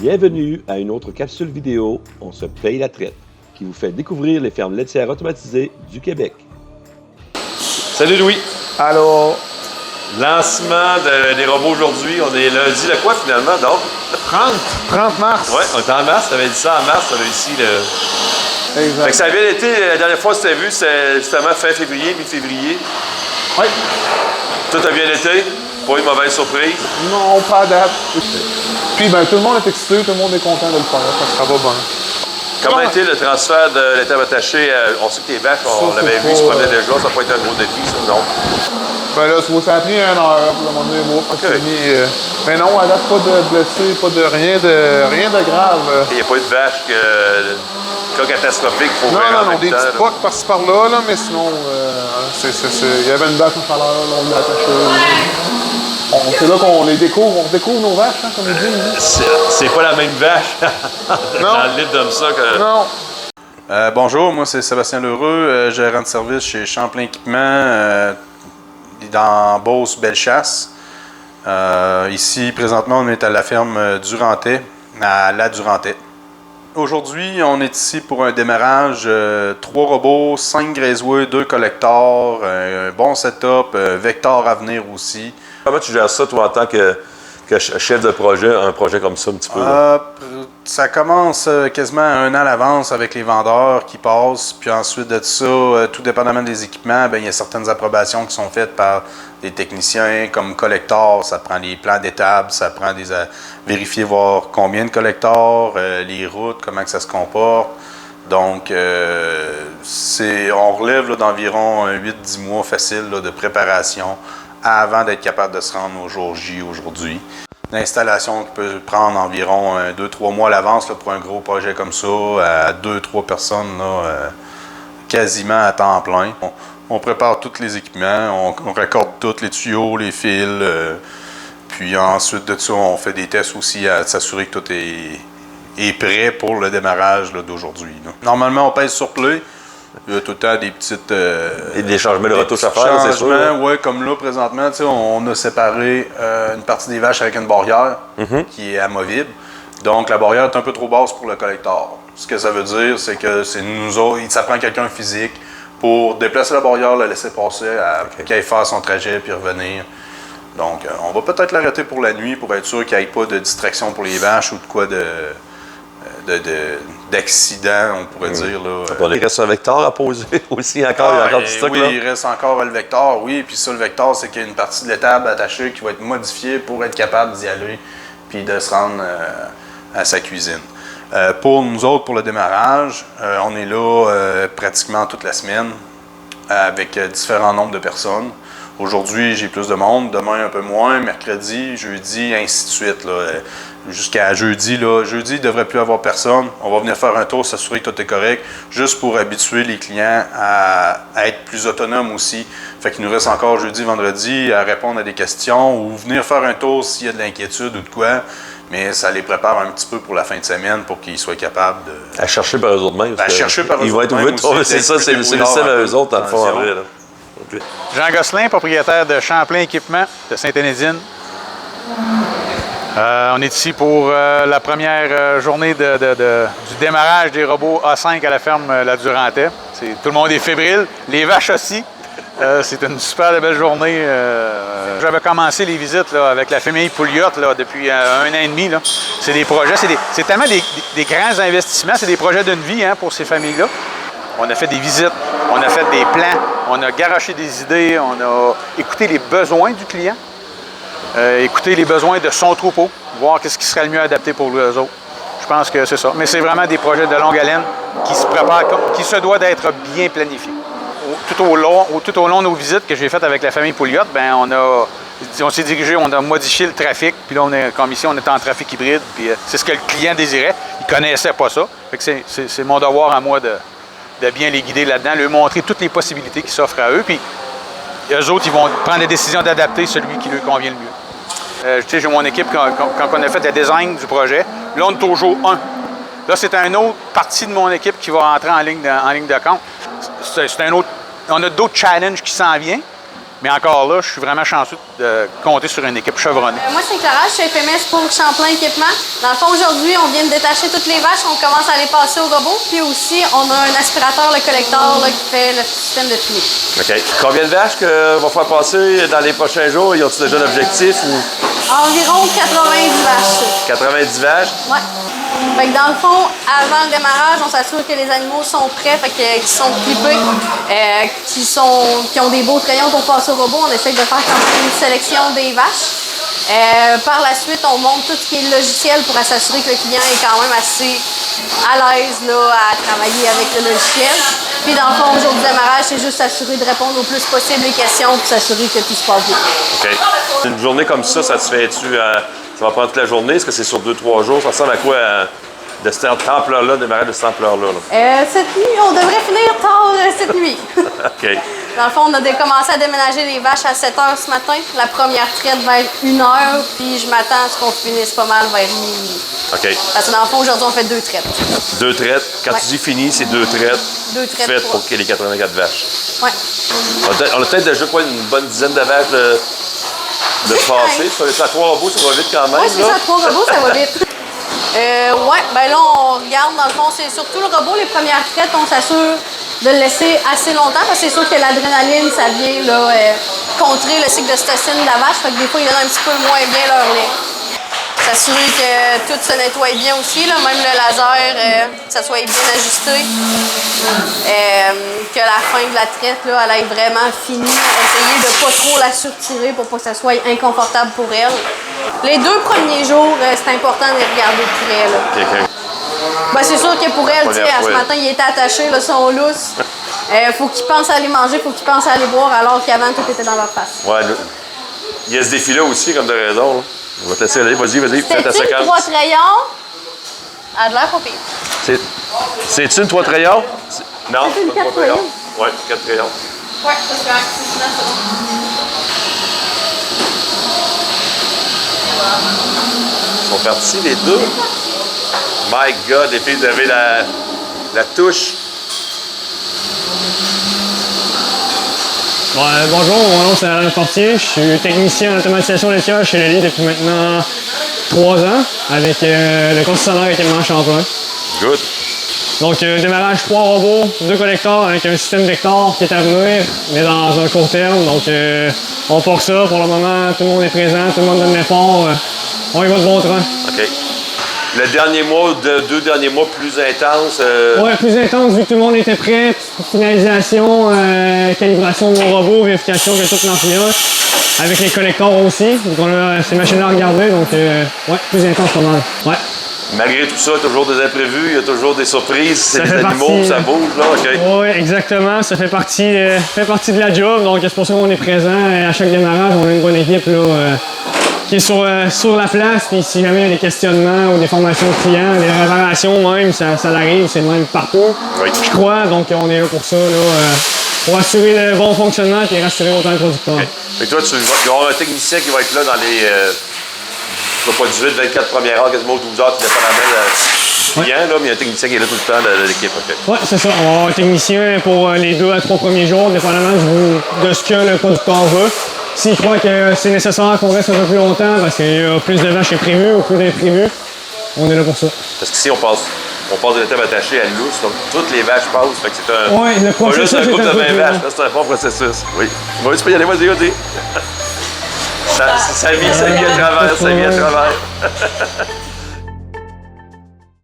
Bienvenue à une autre capsule vidéo On se paye la traite, qui vous fait découvrir les fermes laitières automatisées du Québec. Salut Louis! Allô? Lancement des robots aujourd'hui. On est lundi, le quoi finalement donc? 30 mars. Ouais, on est en mars, tu avais dit ça en mars, on a ici le. Exact. Fait que ça a bien été, la dernière fois que c'était vu, c'était justement fin février, mi-février. Oui. Tout a bien été, pas une mauvaise surprise. Non, pas à date. Puis ben, tout le monde est excité, tout le monde est content de le faire. Ça va bien. Comment a été le transfert de l'étable attachée? On sait que les vaches, on l'avait vu, ils se promenaient déjà, ça n'a pas été un gros défi, ça, non? Ben là, ça a pris 1 heure pour demander un mot. OK. Mais non, à date, pas de blessés, pas de rien de grave. Il n'y a pas eu de vache cas catastrophique pour Non, des petites poques par-ci par-là, là, mais sinon, il y avait une vache en chaleur, là, on l'a attachée. C'est là qu'on les découvre, on découvre nos vaches, hein, comme ils disent. C'est pas la même vache dans le livre d'homme ça que. Non. Bonjour, moi c'est Sébastien Lheureux, gérant de service chez Champlain Équipement dans Beauce-Bellechasse. Ici, présentement, on est à la ferme Durantais, à La Durantais. Aujourd'hui, on est ici pour un démarrage, 3 robots, 5 graisoueux, 2 collecteurs, un bon setup, vecteur à venir aussi. Comment tu gères ça, toi, en tant que chef de projet, un projet comme ça, un petit peu? Ça commence quasiment 1 an à l'avance avec les vendeurs qui passent. Puis ensuite de ça, tout dépendamment des équipements, bien, il y a certaines approbations qui sont faites par des techniciens comme collecteurs. Ça prend les plans d'étable, ça prend vérifier, voir combien de collecteurs, les routes, comment que ça se comporte. Donc, on relève d'environ 8-10 mois facile de préparation avant d'être capable de se rendre au jour J aujourd'hui. L'installation peut prendre environ 2-3 mois à l'avance pour un gros projet comme ça, à 2-3 personnes, là, quasiment à temps plein. On prépare tous les équipements, on raccorde tous les tuyaux, les fils, puis ensuite de ça, on fait des tests aussi à s'assurer que tout est prêt pour le démarrage d'aujourd'hui. Normalement, on pèse sur play. Il y a tout le temps des petites. Et des changements de retouches à faire, c'est sûr. Oui, comme là, présentement, on a séparé une partie des vaches avec une barrière qui est amovible. Donc, la barrière est un peu trop basse pour le collecteur. Ce que ça veut dire, c'est que c'est nous autres, ça prend quelqu'un physique pour déplacer la barrière, la laisser passer, qu'il aille faire son trajet puis revenir. Donc, on va peut-être l'arrêter pour la nuit pour être sûr qu'il n'y ait pas de distraction pour les vaches ou de quoi d'accident, on pourrait dire. Là. Il reste un vecteur à poser aussi, encore du stock. Oui, là. il reste encore le vecteur, oui. Puis ça, le vecteur, c'est qu'il y a une partie de l'étable attachée qui va être modifiée pour être capable d'y aller puis de se rendre à sa cuisine. Pour nous autres, pour le démarrage, on est là pratiquement toute la semaine avec différents nombres de personnes. Aujourd'hui, j'ai plus de monde, demain un peu moins, mercredi, jeudi, ainsi de suite. Jusqu'à jeudi. Jeudi, il ne devrait plus avoir personne. On va venir faire un tour, s'assurer que tout est correct, juste pour habituer les clients à être plus autonomes aussi. Fait qu'il nous reste encore jeudi, vendredi à répondre à des questions ou venir faire un tour s'il y a de l'inquiétude ou de quoi. Mais ça les prépare un petit peu pour la fin de semaine pour qu'ils soient capables de... À chercher par eux autres mêmes. À chercher par eux autres mêmes. Ils vont être ouverts. C'est ça, c'est le système à eux autres, dans le fond, en vrai. Okay. Jean Gosselin, propriétaire de Champlain Équipement de Sainte-Énédine. On est ici pour la première journée du démarrage des robots A5 à la ferme La Durantais. Tout le monde est fébrile, les vaches aussi. C'est une super belle journée. J'avais commencé les visites là, avec la famille Pouliot là, depuis 1 an et demi. C'est des projets, c'est tellement des grands investissements, c'est des projets d'une vie pour ces familles-là. On a fait des visites, on a fait des plans, on a garoché des idées, on a écouté les besoins du client, écouter les besoins de son troupeau, voir qu'est-ce qui serait le mieux adapté pour eux autres. Je pense que c'est ça. Mais c'est vraiment des projets de longue haleine qui se préparent, qui se doivent d'être bien planifiés. Tout au long de nos visites que j'ai faites avec la famille Pouliot, ben on s'est dirigé, on a modifié le trafic, puis là, comme ici, on est en trafic hybride, puis c'est ce que le client désirait. Il ne connaissait pas ça. Fait que c'est mon devoir à moi de bien les guider là-dedans, leur montrer toutes les possibilités qui s'offrent à eux, puis eux autres, ils vont prendre la décision d'adapter celui qui leur convient le mieux. Tu sais, j'ai mon équipe, quand on a fait le design du projet, là, on est au jour 1. Là, c'est une autre partie de mon équipe qui va entrer en ligne de compte. C'est un autre. On a d'autres challenges qui s'en viennent, Mais encore là, je suis vraiment chanceux de compter sur une équipe chevronnée. Moi, c'est Clara, je suis FMS pour Champlain Équipement. Dans le fond, aujourd'hui, on vient de détacher toutes les vaches, on commence à les passer au robot. Puis aussi, on a un aspirateur, le collecteur, là, qui fait le système de fumée. OK. Combien de vaches qu'on va faire passer dans les prochains jours? Y a-t-il déjà un objectif ou Environ 90 vaches. 90 vaches? Ouais. Fait que dans le fond, avant le démarrage, on s'assure que les animaux sont prêts, fait que, qu'ils sont clippés, qui ont des beaux crayons pour passer au robot. On essaie de faire quand même une sélection des vaches. Par la suite, on monte tout ce qui est logiciel pour s'assurer que le client est quand même assez à l'aise là, à travailler avec le logiciel. Puis dans le fond, au jour du démarrage, c'est juste s'assurer de répondre au plus possible les questions pour s'assurer que tout se passe bien. OK. Une journée comme ça te fait-tu... ça va prendre toute la journée? Est-ce que c'est sur 2-3 jours? Ça ressemble à quoi de cette ampleur-là, démarrer de cette ampleur-là? Cette nuit, on devrait finir tard cette nuit. OK. Dans le fond, on a commencé à déménager les vaches à 7 h ce matin. La première traite vers 1 h, puis je m'attends à ce qu'on finisse pas mal vers minuit. OK. Parce que dans le fond, aujourd'hui, on fait 2 traites. 2 traites. Quand tu dis fini, c'est 2 traites. 2 traites faites pour qu'il y ait les 84 vaches. Oui. On a peut-être déjà une bonne dizaine de vaches de passer. Sur les 3 robots, ça va vite quand même. Oui, c'est ça, 3 robots, ça va vite. Ouais, ben là, on regarde, dans le fond, c'est surtout le robot. Les premières traites, on s'assure de le laisser assez longtemps parce que c'est sûr que l'adrénaline, ça vient là, contrer le cycle d'ocytocine de la vache. Fait que des fois, ils donnent un petit peu moins bien leur lait. S'assurer que tout se nettoie bien aussi, là, même le laser, que ça soit bien ajusté. Que la fin de la traite, là, elle aille vraiment finie. Essayer de ne pas trop la surtirer pour pas que ça soit inconfortable pour elle. Les 2 premiers jours, c'est important de les regarder de près. Là. Ben, c'est sûr que pour elle, ce matin, il était attaché, là, son lousse. Faut qu'ils pensent à aller manger, faut qu'ils pensent à aller boire, alors qu'avant, tout était dans leur face. Ouais, il y a ce défi-là aussi, comme de raison. Là. On va te laisser aller. Vas-y, fais ta séquence. C'est 3 crayons. Elle a l'air pas pire. C'est-tu une 3 crayons? Non, c'est une 4 crayons. Oui, 4 crayons. Ouais, ça se fait Ils sont partis, les 2. My God, les filles, vous avez la touche. Bonjour, mon nom c'est Alain Fortier, je suis technicien en automatisation laitière chez Lely depuis maintenant 3 ans avec le concessionnaire équipement Champlain. Good. Donc démarrage 3 robots, 2 collecteurs avec un système vecteur qui est à venir, mais dans un court terme. Donc on part ça, pour le moment tout le monde est présent, tout le monde donne l'effort, on y va de bon train. OK. Le dernier mois, 2 derniers mois plus intenses. Ouais, plus intense vu que tout le monde était prêt. Finalisation, calibration de mon robot, vérification que tout marche bien. Avec les collecteurs aussi. Donc on a ces machines-là à regarder. Donc ouais, plus intense pas mal. Ouais. Malgré tout ça, il y a toujours des imprévus, il y a toujours des surprises. C'est des animaux, ça bouge, là, OK. Oui, exactement. Ça fait partie de la job. Donc c'est pour ça qu'on est présent. À chaque démarrage, on a une bonne équipe là, qui est sur la place, puis si jamais il y a des questionnements ou des formations de clients, des réparations même, ça arrive, c'est même partout, oui. Je crois, donc on est là pour ça, là, pour assurer le bon fonctionnement et rassurer autant le producteur. Okay. Fait que toi, tu vas avoir un technicien qui va être là dans les, pas 18-24 premières heures, quasiment 12 heures, tout dépendamment du client, là, mais il y a un technicien qui est là tout le temps de l'équipe. Okay. Oui, c'est ça, on va avoir un technicien pour les 2 à 3 premiers jours, dépendamment de ce que le producteur veut. S'il croit que c'est nécessaire qu'on reste un peu plus longtemps parce qu'il y a plus de vaches imprévues ou plus d'imprévues, on est là pour ça. Parce qu'ici, on passe de l'étape attachée à lousse, donc toutes les vaches passent. Fait que c'est un. Oui, le processus. Pas juste un groupe de 20 vaches, là. c'est un bon processus. Oui. Oui, tu peux y aller, vas-y. Ça vit à travers, ça vit à travers.